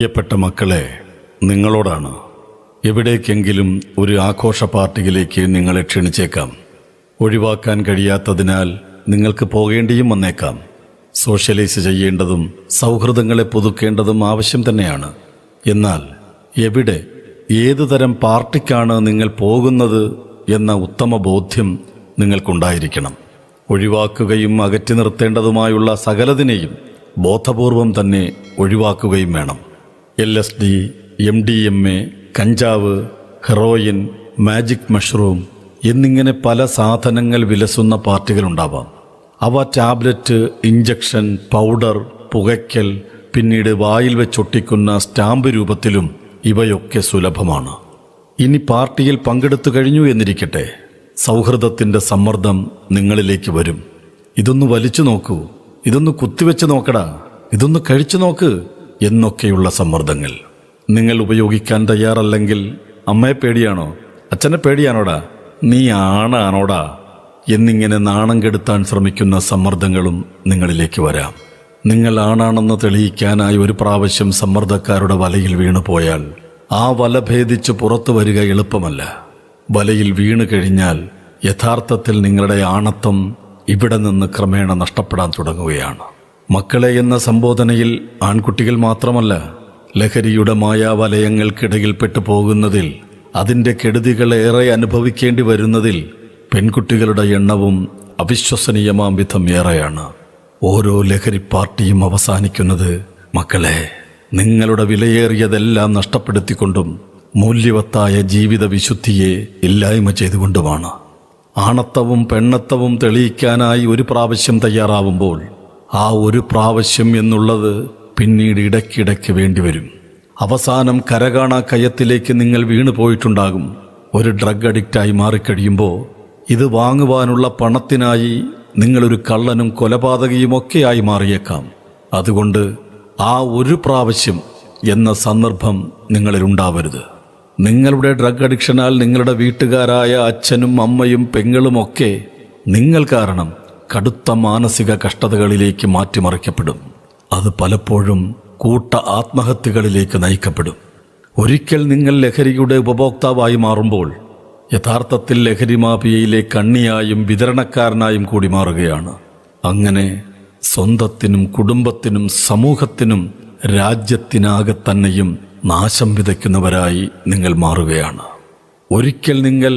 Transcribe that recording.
പ്രിയപ്പെട്ട മക്കളെ, നിങ്ങളോടാണ്. എവിടേക്കെങ്കിലും ഒരു ആഘോഷ പാർട്ടിയിലേക്ക് നിങ്ങളെ ക്ഷണിച്ചേക്കാം. ഒഴിവാക്കാൻ കഴിയാത്തതിനാൽ നിങ്ങൾക്ക് പോകേണ്ടിയും വന്നേക്കാം. സോഷ്യലൈസ് ചെയ്യേണ്ടതും സൗഹൃദങ്ങളെ പുതുക്കേണ്ടതും ആവശ്യം തന്നെയാണ്. എന്നാൽ എവിടെ, ഏതുതരം പാർട്ടിക്കാണ് നിങ്ങൾ പോകുന്നത് എന്ന ഉത്തമ ബോധ്യം നിങ്ങൾക്കുണ്ടായിരിക്കണം. ഒഴിവാക്കുകയും അകറ്റി നിർത്തേണ്ടതുമായുള്ള സകലതിനെയും ബോധപൂർവം തന്നെ ഒഴിവാക്കുകയും വേണം. LSD, MDMA, കഞ്ചാവ്, ഹെറോയിൻ, മാജിക് മഷ്റൂം എന്നിങ്ങനെ പല സാധനങ്ങൾ വിലസുന്ന പാർട്ടികളുണ്ടാവാം. അവ ടാബ്ലറ്റ്, ഇഞ്ചക്ഷൻ, പൗഡർ, പുകയ്ക്കൽ, പിന്നീട് വായിൽ വെച്ചൊട്ടിക്കുന്ന സ്റ്റാമ്പ് രൂപത്തിലും ഇവയൊക്കെ സുലഭമാണ്. ഇനി പാർട്ടിയിൽ പങ്കെടുത്തു കഴിഞ്ഞു എന്നിരിക്കട്ടെ, സൗഹൃദത്തിൻ്റെ സമ്മർദ്ദം നിങ്ങളിലേക്ക് വരും. ഇതൊന്ന് വലിച്ചു നോക്കൂ, ഇതൊന്ന് കുത്തിവെച്ച് നോക്കടാ, ഇതൊന്ന് കഴിച്ചു നോക്ക് എന്നൊക്കെയുള്ള സമ്മർദ്ദങ്ങൾ. നിങ്ങൾ ഉപയോഗിക്കാൻ തയ്യാറല്ലെങ്കിൽ അമ്മയെ പേടിയാണോ, അച്ഛനെ പേടിയാണോടാ, നീ ആണാണോടാ എന്നിങ്ങനെ നാണം കെടുത്താൻ ശ്രമിക്കുന്ന സമ്മർദ്ദങ്ങളും നിങ്ങളിലേക്ക് വരാം. നിങ്ങൾ ആണാണെന്ന് തെളിയിക്കാനായി ഒരു പ്രാവശ്യം സമ്മർദ്ദക്കാരുടെ വലയിൽ വീണുപോയാൽ ആ വല ഭേദിച്ച് പുറത്തു വരിക എളുപ്പമല്ല. വലയിൽ വീണു കഴിഞ്ഞാൽ യഥാർത്ഥത്തിൽ നിങ്ങളുടെ ആണത്വം ഇവിടെ നിന്ന് ക്രമേണ നഷ്ടപ്പെടാൻ തുടങ്ങുകയാണ്. മക്കളെ എന്ന സംബോധനയിൽ ആൺകുട്ടികൾ മാത്രമല്ല, ലഹരിയുടെ മായാവലയങ്ങൾക്കിടയിൽപ്പെട്ടു പോകുന്നതിൽ, അതിൻ്റെ കെടുതികളേറെ അനുഭവിക്കേണ്ടി വരുന്നതിൽ പെൺകുട്ടികളുടെ എണ്ണവും അവിശ്വസനീയമാം വിധം ഏറെയാണ്. ഓരോ ലഹരി പാർട്ടിയും അവസാനിക്കുന്നത് മക്കളെ നിങ്ങളുടെ വിലയേറിയതെല്ലാം നഷ്ടപ്പെടുത്തിക്കൊണ്ടും മൂല്യവത്തായ ജീവിത വിശുദ്ധിയെ ഇല്ലായ്മ ചെയ്തുകൊണ്ടുമാണ്. ആണത്തവും പെണ്ണത്തവും തെളിയിക്കാനായി ഒരു പ്രാവശ്യം തയ്യാറാവുമ്പോൾ ആ ഒരു പ്രാവശ്യം എന്നുള്ളത് പിന്നീട് ഇടയ്ക്കിടയ്ക്ക് വേണ്ടിവരും. അവസാനം കരകാണാ കയത്തിലേക്ക് നിങ്ങൾ വീണു പോയിട്ടുണ്ടാകും. ഒരു ഡ്രഗ് അഡിക്റ്റായി മാറിക്കഴിയുമ്പോൾ ഇത് വാങ്ങുവാനുള്ള പണത്തിനായി നിങ്ങളൊരു കള്ളനും കൊലപാതകയുമൊക്കെയായി മാറിയേക്കാം. അതുകൊണ്ട് ആ ഒരു പ്രാവശ്യം എന്ന സന്ദർഭം നിങ്ങളിലുണ്ടാവരുത്. നിങ്ങളുടെ ഡ്രഗ് അഡിക്ഷനാൽ നിങ്ങളുടെ വീട്ടുകാരായ അച്ഛനും അമ്മയും പെങ്ങളുമൊക്കെ നിങ്ങൾ കാരണം കടുത്ത മാനസിക കഷ്ടതകളിലേക്ക് മാറ്റിമറിക്കപ്പെടും. അത് പലപ്പോഴും കൂട്ട ആത്മഹത്യകളിലേക്ക് നയിക്കപ്പെടും. ഒരിക്കൽ നിങ്ങൾ ലഹരിയുടെ ഉപഭോക്താവായി മാറുമ്പോൾ യഥാർത്ഥത്തിൽ ലഹരി മാഫിയയിലെ കണ്ണിയായും വിതരണക്കാരനായും കൂടി മാറുകയാണ്. അങ്ങനെ സ്വന്തത്തിനും കുടുംബത്തിനും സമൂഹത്തിനും രാജ്യത്തിനാകെ തന്നെയും നാശം വിതയ്ക്കുന്നവരായി നിങ്ങൾ മാറുകയാണ്. ഒരിക്കൽ നിങ്ങൾ